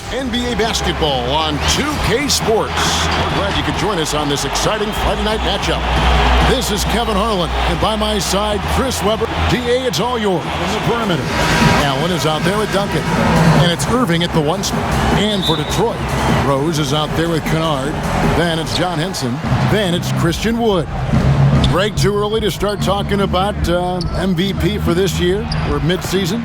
NBA basketball on 2K Sports. We're glad you could join us on this exciting Friday night matchup. This is Kevin Harlan, and by my side, Chris Webber. DA, it's all yours in the perimeter. Allen is out there with Duncan, and it's Irving at the 1 spot. And for Detroit, Rose is out there with Kennard. Then it's John Henson. Then it's Christian Wood. Greg, too early to start talking about MVP for this year or midseason?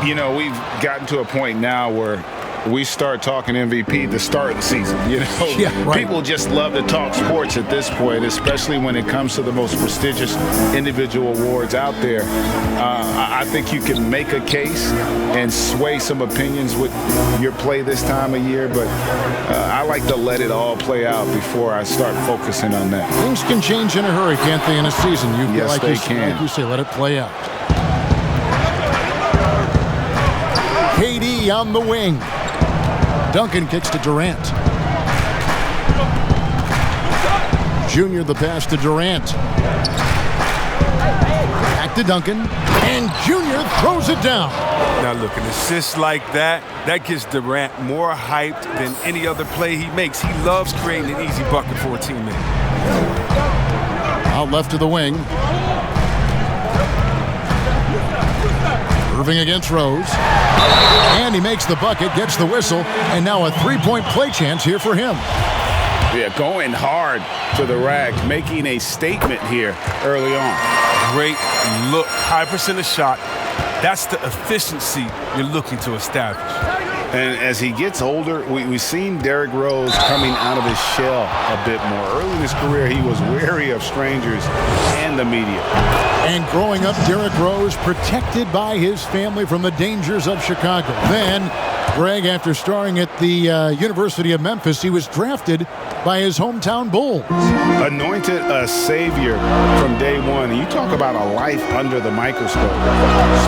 You know, we've gotten to a point now where we start talking MVP at the start of the season. You know, yeah, right. People just love to talk sports at this point, especially when it comes to the most prestigious individual awards out there. I think you can make a case and sway some opinions with your play this time of year, but I like to let it all play out before I start focusing on that. Things can change in a hurry, can't they, in a season? Yes, they can. Like you say, let it play out. KD on the wing. Duncan kicks to Durant. Junior the pass to Durant. Back to Duncan. And Junior throws it down. Now look, an assist like that gets Durant more hyped than any other play he makes. He loves creating an easy bucket for a teammate. Out left to the wing. Irving against Rose. And he makes the bucket, gets the whistle, and now a three-point play chance here for him. Yeah, going hard to the rack, making a statement here early on. Great look, high percentage shot. That's the efficiency you're looking to establish. And as he gets older, we've seen Derrick Rose coming out of his shell a bit more. Early in his career, he was wary of strangers and the media. And growing up, Derrick Rose protected by his family from the dangers of Chicago. Then, Greg, after starring at the University of Memphis, he was drafted by his hometown Bulls. Anointed a savior from day one. You talk about a life under the microscope.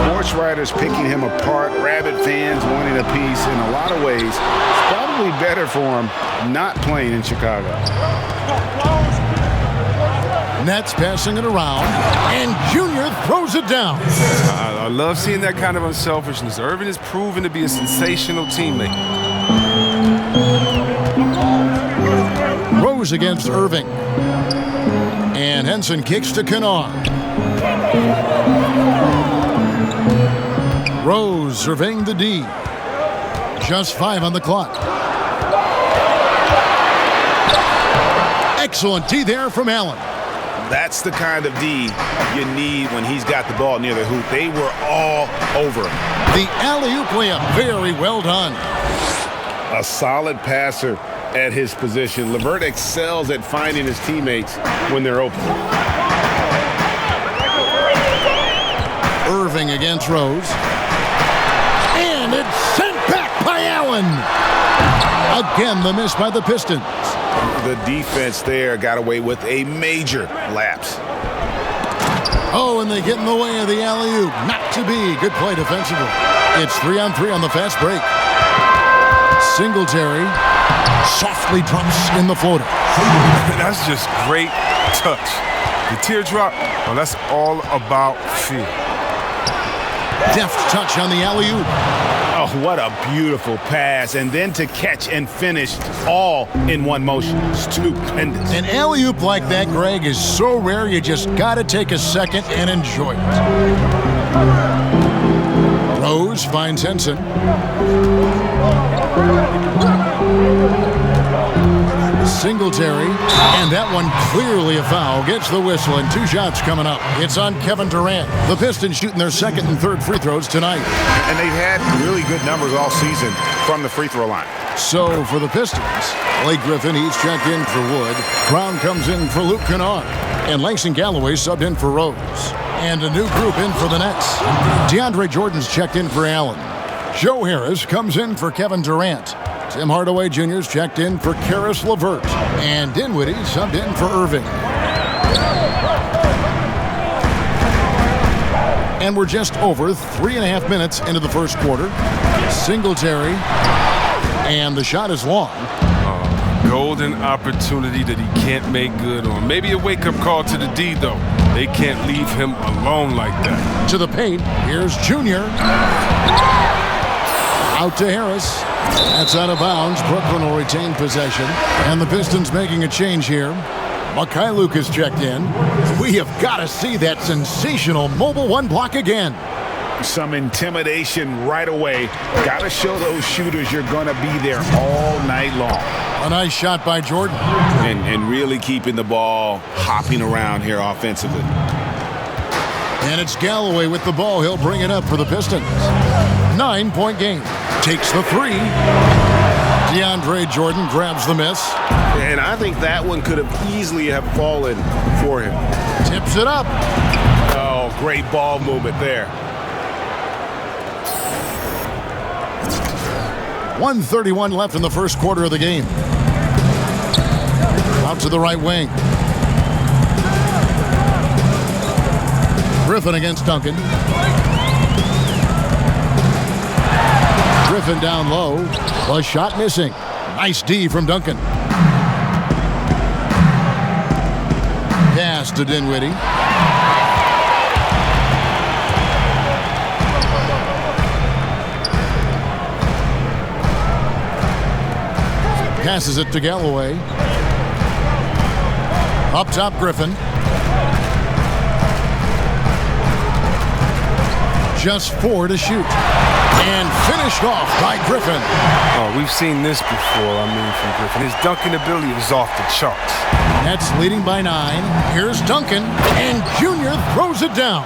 Sports writers picking him apart, rabid fans wanting a piece. In a lot of ways, it's probably better for him not playing in Chicago. Nets passing it around, and Junior throws it down. I love seeing that kind of unselfishness. Irving is proven to be a sensational teammate. Rose against Irving. And Henson kicks to Kennard. Rose surveying the D. Just 5 on the clock. Excellent D there from Allen. That's the kind of D you need when he's got the ball near the hoop. They were all over him. The alley-oop layup, very well done. A solid passer at his position. LeVert excels at finding his teammates when they're open. Irving against Rose. And it's sent back by Allen. Again, the miss by the Pistons. The defense there got away with a major lapse. Oh, and they get in the way of the alley-oop. Not to be. Good play defensively. It's 3-on-3 on the fast break. Singletary softly drops in the floater. That's just great touch. The teardrop, well, that's all about feel. Deft touch on the alley-oop. Oh, what a beautiful pass. And then to catch and finish all in one motion. Stupendous. An alley-oop like that, Greg, is so rare you just got to take a second and enjoy it. Rose finds Henson. Singletary, and that one clearly a foul. Gets the whistle, and 2 shots coming up. It's on Kevin Durant. The Pistons shooting their second and third free throws tonight. And they've had really good numbers all season from the free throw line. So for the Pistons, Blake Griffin, he's checked in for Wood. Brown comes in for Luke Kennard. And Langston Galloway subbed in for Rose. And a new group in for the Nets. DeAndre Jordan's checked in for Allen. Joe Harris comes in for Kevin Durant. Tim Hardaway Jr.'s checked in for Karis LeVert. And Dinwiddie subbed in for Irving. And we're just over 3.5 minutes into the first quarter. Singletary. And the shot is long. Golden opportunity that he can't make good on. Maybe a wake-up call to the D, though. They can't leave him alone like that. To the paint. Here's Junior. Out to Harris. That's out of bounds. Brooklyn will retain possession. And the Pistons making a change here. Mikhailuk is checked in. We have got to see that sensational mobile one block again. Some intimidation right away. Got to show those shooters you're going to be there all night long. A nice shot by Jordan. And really keeping the ball hopping around here offensively. And it's Galloway with the ball. He'll bring it up for the Pistons. 9-point game. Takes the three. DeAndre Jordan grabs the miss. And I think that one could have easily have fallen for him. Tips it up. Oh, great ball movement there. 1:31 left in the first quarter of the game. Out to the right wing. Griffin against Duncan. Griffin down low. The shot missing. Nice D from Duncan. Pass to Dinwiddie. Passes it to Galloway. Up top, Griffin. Just 4 to shoot. And finished off by Griffin. Oh, we've seen this before, from Griffin. His dunking ability is off the charts. Nets leading by 9. Here's Duncan. And Junior throws it down.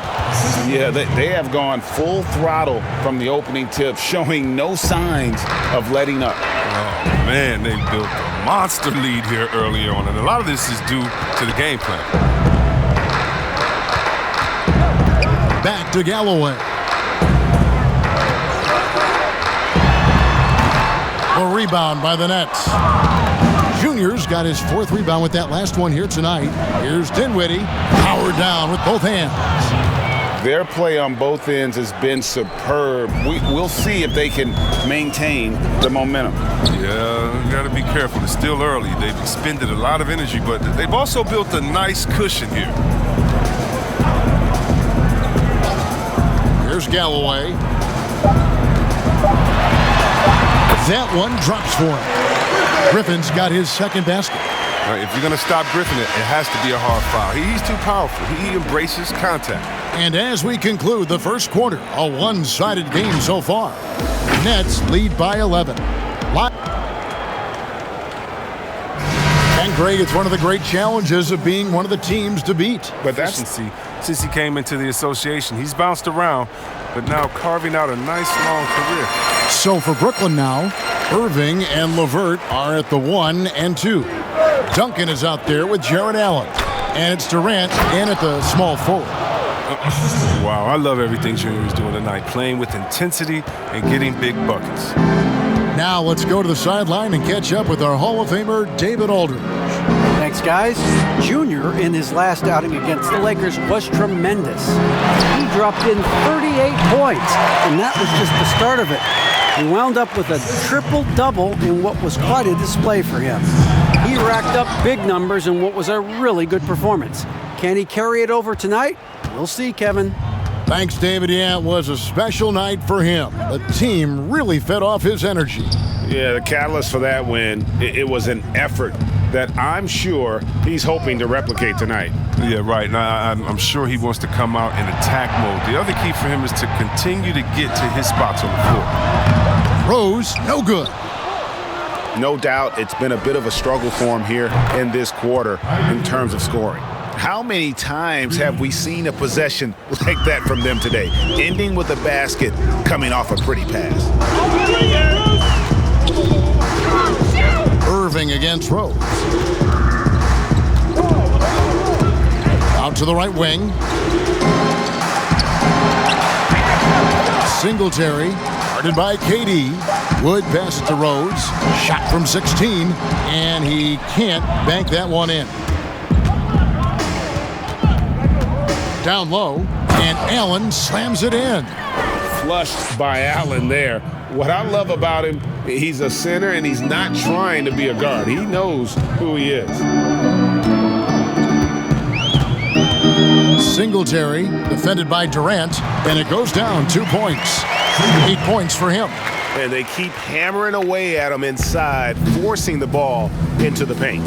Yeah, they have gone full throttle from the opening tip, showing no signs of letting up. Oh, man, they built a monster lead here early on, and a lot of this is due to the game plan. Back to Galloway. A rebound by the Nets. Junior's got his 4th rebound with that last one here tonight. Here's Dinwiddie. Powered down with both hands. Their play on both ends has been superb. We'll see if they can maintain the momentum. Yeah, you got to be careful. It's still early. They've expended a lot of energy, but they've also built a nice cushion here. Here's Galloway. That one drops for him. Griffin's got his 2nd basket. All right, if you're going to stop Griffin, it has to be a hard foul. He's too powerful. He embraces contact. And as we conclude the first quarter, a one-sided game so far. Nets lead by 11. And Greg, it's one of the great challenges of being one of the teams to beat. But that's since he came into the association, he's bounced around, but now carving out a nice long career. So for Brooklyn now, Irving and LeVert are at the 1 and 2. Duncan is out there with Jared Allen. And it's Durant in at the small forward. Wow, I love everything Junior is doing tonight, playing with intensity and getting big buckets. Now let's go to the sideline and catch up with our Hall of Famer, David Aldridge. Thanks, guys. Junior, in his last outing against the Lakers, was tremendous. He dropped in 38 points, and that was just the start of it. He wound up with a triple-double in what was quite a display for him. He racked up big numbers in what was a really good performance. Can he carry it over tonight? We'll see, Kevin. Thanks, David. Yeah, it was a special night for him. The team really fed off his energy. Yeah, the catalyst for that win, it was an effort that I'm sure he's hoping to replicate tonight. Yeah, right. Now, I'm sure he wants to come out in attack mode. The other key for him is to continue to get to his spots on the floor. Rose, no good. No doubt it's been a bit of a struggle for him here in this quarter in terms of scoring. How many times have we seen a possession like that from them today, ending with a basket coming off a pretty pass? Irving against Rose. Out to the right wing. Singletary, guarded by KD. Wood pass it to Rose. Shot from 16, and he can't bank that one in. Down low, and Allen slams it in. Flushed by Allen there. What I love about him, he's a center and he's not trying to be a guard. He knows who he is. Singletary, defended by Durant, and it goes down 2 points. 8 points for him. and they keep hammering away at him inside, forcing the ball into the paint.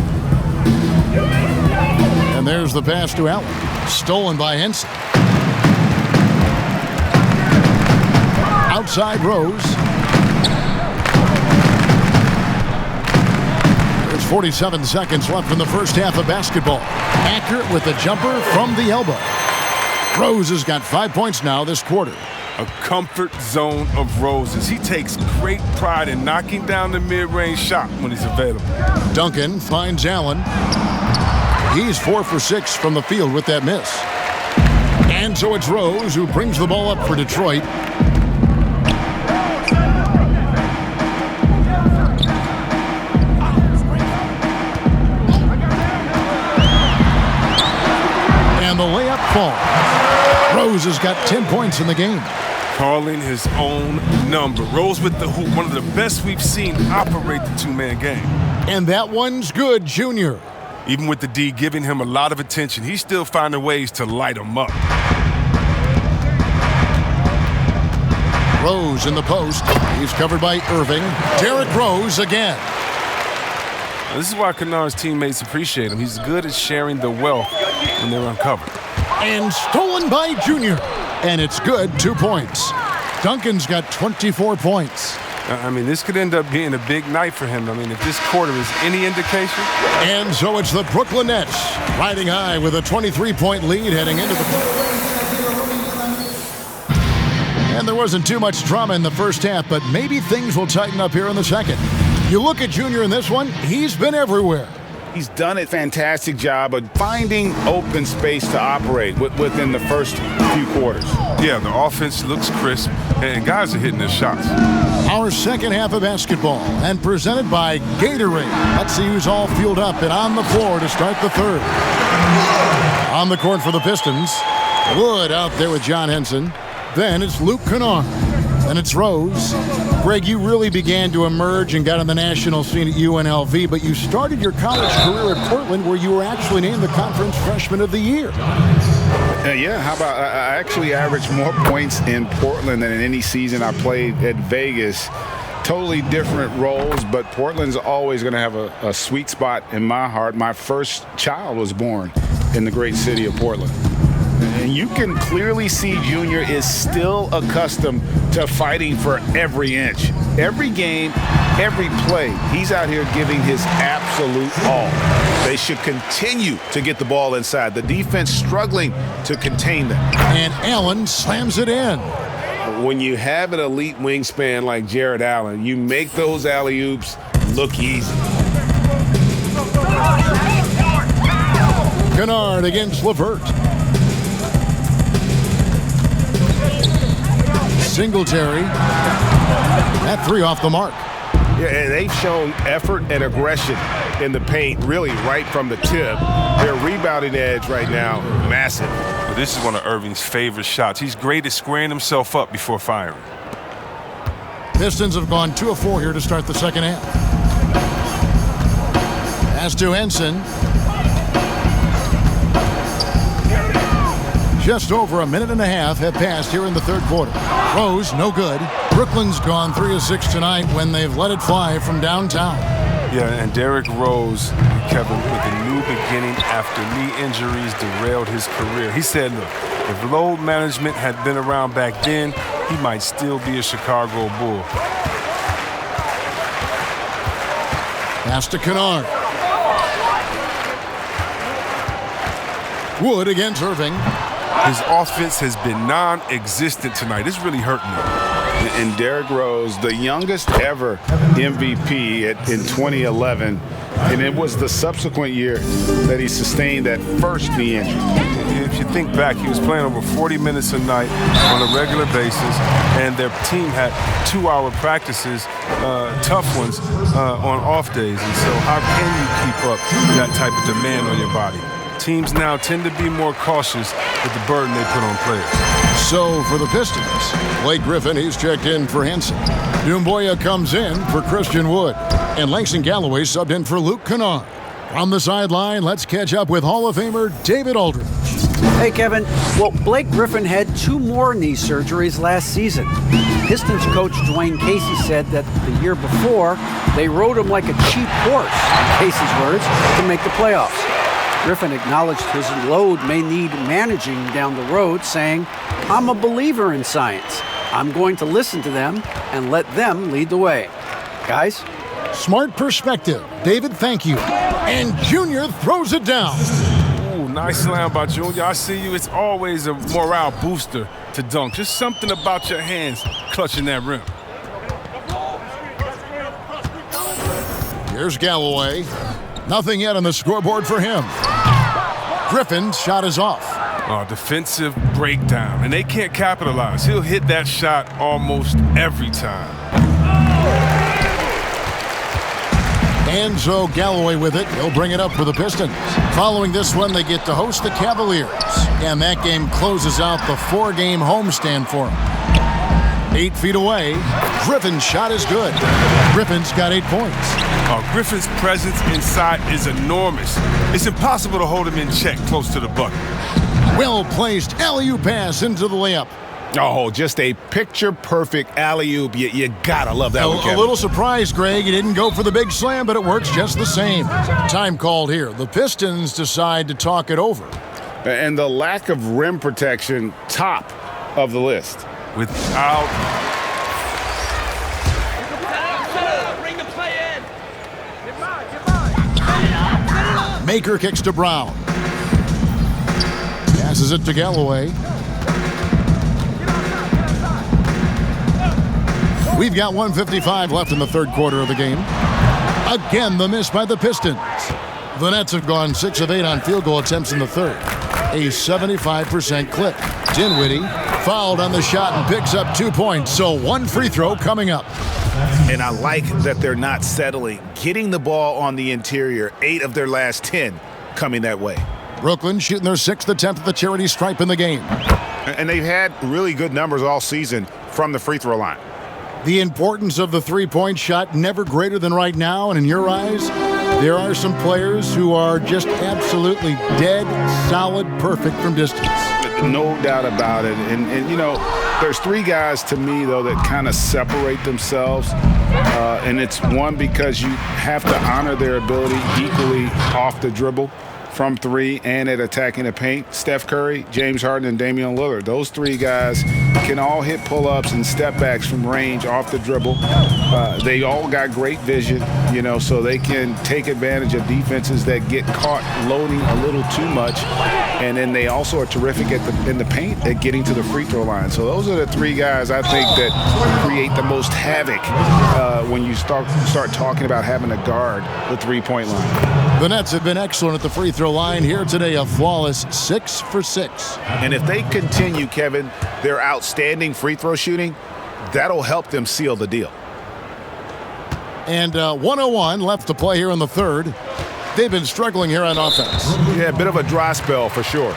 And there's the pass to Allen. Stolen by Henson. Outside Rose. There's 47 seconds left in the first half of basketball. Accurate with the jumper from the elbow. Rose has got 5 points now this quarter. A comfort zone of Rose's. He takes great pride in knocking down the mid-range shot when he's available. Duncan finds Allen. He's 4 for 6 from the field with that miss. And so it's Rose who brings the ball up for Detroit. And the layup falls. Rose has got 10 points in the game. Calling his own number. Rose with the hoop, one of the best we've seen operate the two-man game. And that one's good, Junior. Even with the D giving him a lot of attention, he's still finding ways to light him up. Rose in the post. He's covered by Irving. Derrick Rose again. Now, this is why Kennard's teammates appreciate him. He's good at sharing the wealth when they're uncovered. And stolen by Junior. And it's good, 2 points. Duncan's got 24 points. I mean, this could end up being a big night for him. I mean, if this quarter is any indication. And so it's the Brooklyn Nets riding high with a 23-point lead heading into the... And there wasn't too much drama in the first half, but maybe things will tighten up here in the second. You look at Junior in this one, he's been everywhere. He's done a fantastic job of finding open space to operate within the first few quarters. Yeah, the offense looks crisp, and guys are hitting their shots. Our second half of basketball, and presented by Gatorade. Let's see who's all fueled up and on the floor to start the third. On the court for the Pistons, Wood out there with John Henson. Then it's Luke Kennard. Then it's Rose. Greg, you really began to emerge and got on the national scene at UNLV, but you started your college career at Portland, where you were actually named the Conference Freshman of the Year. Yeah, how about I actually averaged more points in Portland than in any season I played at Vegas. Totally different roles, but Portland's always going to have a sweet spot in my heart. My first child was born in the great city of Portland. And you can clearly see Junior is still accustomed to fighting for every inch. Every game, every play, he's out here giving his absolute all. They should continue to get the ball inside. The defense struggling to contain them. And Allen slams it in. When you have an elite wingspan like Jared Allen, you make those alley-oops look easy. Kennard against LeVert. Singletary. That three off the mark. Yeah, and they've shown effort and aggression in the paint really right from the tip. Their rebounding edge right now, massive. Well, this is one of Irving's favorite shots. He's great at squaring himself up before firing. Pistons have gone 2 of 4 here to start the second half. As to Henson. Just over a minute and a half have passed here in the third quarter. Rose, no good. Brooklyn's gone 3 of 6 tonight when they've let it fly from downtown. Yeah, and Derrick Rose, Kevin, with a new beginning after knee injuries derailed his career. He said, look, if load management had been around back then, he might still be a Chicago Bull. Pass to Kennard. Wood against Irving. His offense has been non-existent tonight. It's really hurting him. And Derrick Rose, the youngest ever MVP in 2011, and it was the subsequent year that he sustained that first knee injury. If you think back, he was playing over 40 minutes a night on a regular basis, and their team had 2-hour practices, tough ones, on off days. And so how can you keep up that type of demand on your body? Teams now tend to be more cautious with the burden they put on players. So for the Pistons, Blake Griffin, he's checked in for Henson. Doumbouya comes in for Christian Wood. And Langston Galloway subbed in for Luke Kennard. On the sideline, let's catch up with Hall of Famer David Aldridge. Hey, Kevin. Well, Blake Griffin had 2 more knee surgeries last season. Pistons coach Dwayne Casey said that the year before, they rode him like a cheap horse, in Casey's words, to make the playoffs. Griffin acknowledged his load may need managing down the road, saying, "I'm a believer in science. I'm going to listen to them and let them lead the way." Guys? Smart perspective. David, thank you. And Junior throws it down. Ooh, nice slam by Junior. I see you. It's always a morale booster to dunk. Just something about your hands clutching that rim. Here's Galloway. Nothing yet on the scoreboard for him. Griffin's shot is off. Oh, defensive breakdown, and they can't capitalize. He'll hit that shot almost every time. Enzo Galloway with it. He'll bring it up for the Pistons. Following this one, they get to host the Cavaliers. And that game closes out the 4-game homestand for them. 8 feet away. Griffin's shot is good. Griffin's got 8 points. Griffin's presence inside is enormous. It's impossible to hold him in check close to the bucket. Well-placed alley-oop pass into the layup. Oh, just a picture-perfect alley-oop. You gotta love that one, Kevin. A little surprise, Greg. He didn't go for the big slam, but it works just the same. Time called here. The Pistons decide to talk it over. And the lack of rim protection, top of the list. Without... Maker kicks to Brown. Passes it to Galloway. We've got 1:55 left in the third quarter of the game. Again, the miss by the Pistons. The Nets have gone 6 of 8 on field goal attempts in the third. A 75% clip. Dinwiddie fouled on the shot and picks up 2 points. So 1 free throw coming up. And I like that they're not settling. Getting the ball on the interior, 8 of their last 10 coming that way. Brooklyn shooting their 6th attempt at the charity stripe in the game. And they've had really good numbers all season from the free throw line. The importance of the three-point shot never greater than right now, and in your eyes, there are some players who are just absolutely dead, solid, perfect from distance. No doubt about it. And you know, there's 3 guys to me, though, that kind of separate themselves. And it's one, because you have to honor their ability equally off the dribble, from 3, and at attacking the paint. Steph Curry, James Harden, and Damian Lillard. Those 3 guys can all hit pull-ups and step-backs from range off the dribble. They all got great vision, you know, so they can take advantage of defenses that get caught loading a little too much. And then they also are terrific in the paint at getting to the free throw line. So those are the 3 guys I think that create the most havoc when you start talking about having to guard the three-point line. The Nets have been excellent at the free throw line here today, a flawless 6 for 6. And if they continue, Kevin, their outstanding free throw shooting, that'll help them seal the deal. And 1:01 left to play here in the third. They've been struggling here on offense. Yeah, a bit of a dry spell for sure.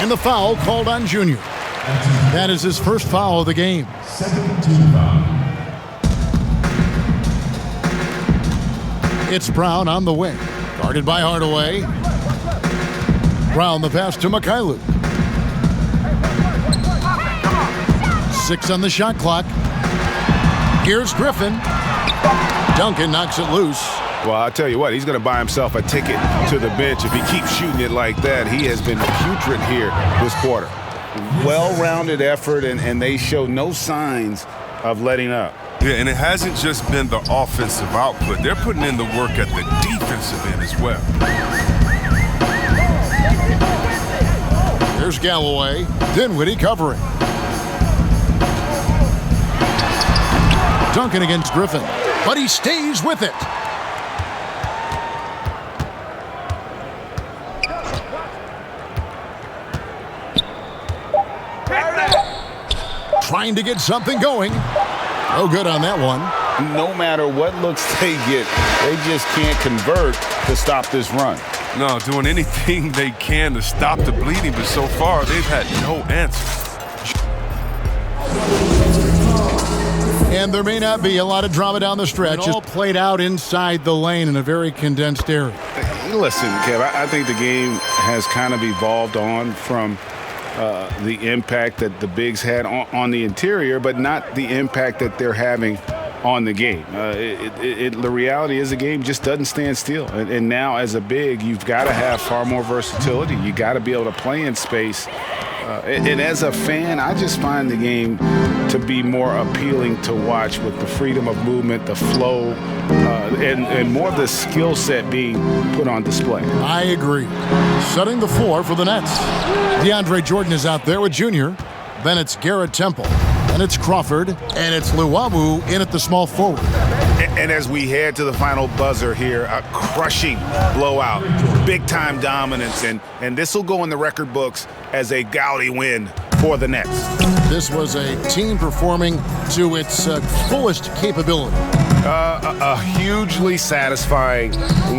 And the foul called on Junior. That is his first foul of the game. It's Brown on the wing. Guarded by Hardaway. Brown the pass to Mikhailuk. 6 on the shot clock. Here's Griffin. Duncan knocks it loose. Well, I'll tell you what, he's going to buy himself a ticket to the bench if he keeps shooting it like that. He has been putrid here this quarter. Well-rounded effort, and they show no signs of letting up. Yeah, and it hasn't just been the offensive output. They're putting in the work at the defensive end as well. Here's Galloway. Dinwiddie covering. Duncan against Griffin, but he stays with it. Trying to get something going. No good on that one. No matter what looks they get, they just can't convert to stop this run. No, doing anything they can to stop the bleeding, but so far they've had no answer. And there may not be a lot of drama down the stretch. It's all played out inside the lane in a very condensed area. Listen, Kev, I think the game has kind of evolved on from the impact that the bigs had on the interior, but not the impact that they're having on the game. The reality is the game just doesn't stand still. And now as a big, you've got to have far more versatility. You got to be able to play in space. And as a fan, I just find the game to be more appealing to watch with the freedom of movement, the flow, and more of the skill set being put on display. I agree. Setting the floor for the Nets. DeAndre Jordan is out there with Junior. Then it's Garrett Temple. And it's Crawford. And it's Luwawu in at the small forward. And as we head to the final buzzer here, a crushing blowout, big-time dominance, and this will go in the record books as a gaudy win for the Nets. This was a team performing to its fullest capability. A hugely satisfying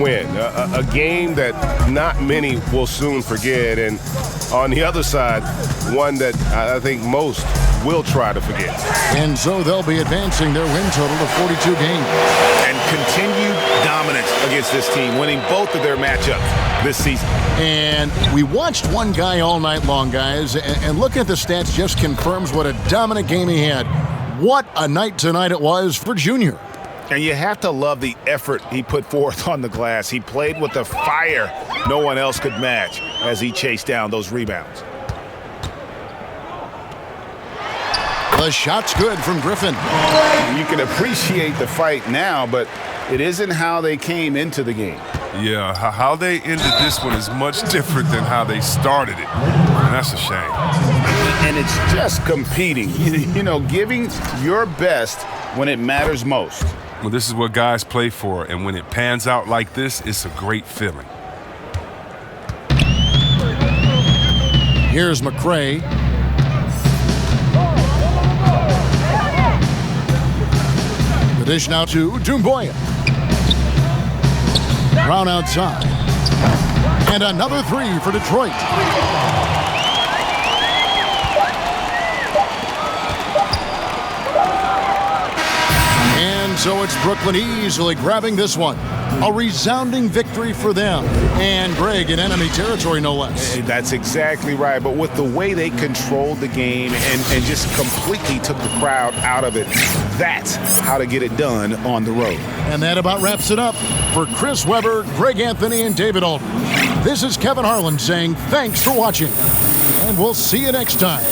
win, a game that not many will soon forget, and on the other side, one that I think most will try to forget. And so they'll be advancing their win total to 42 games. And continued dominance against this team, winning both of their matchups this season. And we watched one guy all night long, guys, and looking at the stats just confirms what a dominant game he had. What a night tonight it was for Junior. And you have to love the effort he put forth on the glass. He played with a fire no one else could match as he chased down those rebounds. The shot's good from Griffin. You can appreciate the fight now, but it isn't how they came into the game. Yeah, how they ended this one is much different than how they started it. And that's a shame. And it's just competing, you know, giving your best when it matters most. Well, this is what guys play for, and when it pans out like this, it's a great feeling. Here's McRae. The dish now to Doumbouya. Brown outside. And another three for Detroit. And so it's Brooklyn easily grabbing this one. A resounding victory for them. And Greg in enemy territory, no less. That's exactly right. But with the way they controlled the game and just completely took the crowd out of it, that's how to get it done on the road. And that about wraps it up. For Chris Webber, Greg Anthony, and David Aldridge, this is Kevin Harlan saying thanks for watching. And we'll see you next time.